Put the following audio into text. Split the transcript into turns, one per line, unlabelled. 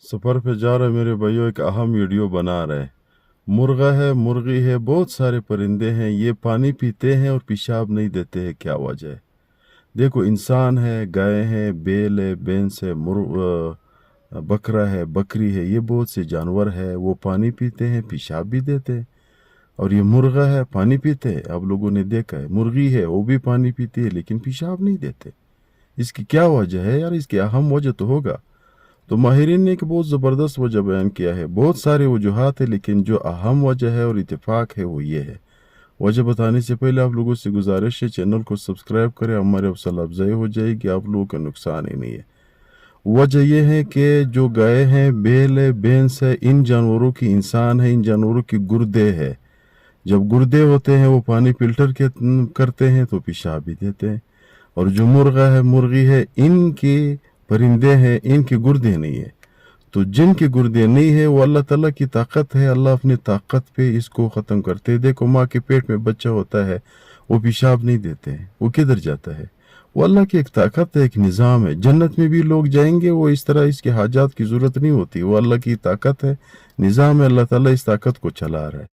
سفر پہ جا رہے میرے بھائیوں، ایک اہم ویڈیو بنا رہے ہیں۔ مرغا ہے، مرغی ہے، بہت سارے پرندے ہیں، یہ پانی پیتے ہیں اور پیشاب نہیں دیتے ہیں، کیا وجہ ہے؟ دیکھو، انسان ہے، گائے ہے، بیل ہے، بینس ہے، بکرا ہے، بکری ہے، یہ بہت سے جانور ہے، وہ پانی پیتے ہیں، پیشاب بھی دیتے ہیں۔ اور یہ مرغا ہے، پانی پیتے ہیں، آپ لوگوں نے دیکھا ہے۔ مرغی ہے، وہ بھی پانی پیتی ہے لیکن پیشاب نہیں دیتے۔ اس کی کیا وجہ ہے یار؟ اس کی اہم وجہ تو ہوگا۔ تو ماہرین نے ایک بہت زبردست وجہ بیان کیا ہے۔ بہت سارے وجوہات ہیں لیکن جو اہم وجہ ہے اور اتفاق ہے وہ یہ ہے۔ وجہ بتانے سے پہلے آپ لوگوں سے گزارش ہے، چینل کو سبسکرائب کریں، ہمارے حوصلہ افزائی ہو جائے گی، آپ لوگوں کا نقصان ہی نہیں ہے۔ وجہ یہ ہے کہ جو گائے ہیں، بیل ہے، بینس ہے، ان جانوروں کی، انسان ہے، ان جانوروں کی گردے ہے۔ جب گردے ہوتے ہیں وہ پانی فلٹر کرتے ہیں تو پیشاب بھی دیتے ہیں۔ اور جو مرغا ہے، مرغی ہے، ان کے پرندے ہیں، ان کے گردے نہیں ہے۔ تو جن کے گردے نہیں ہے وہ اللہ تعالیٰ کی طاقت ہے، اللہ اپنی طاقت پہ اس کو ختم کرتے ہیں۔ دیکھو، ماں کے پیٹ میں بچہ ہوتا ہے، وہ پیشاب نہیں دیتے ہیں، وہ کدھر جاتا ہے؟ وہ اللہ کی ایک طاقت ہے، ایک نظام ہے۔ جنت میں بھی لوگ جائیں گے، وہ اس طرح اس کے حاجات کی ضرورت نہیں ہوتی، وہ اللہ کی طاقت ہے، نظام ہے، اللہ تعالیٰ اس طاقت کو چلا رہا ہے۔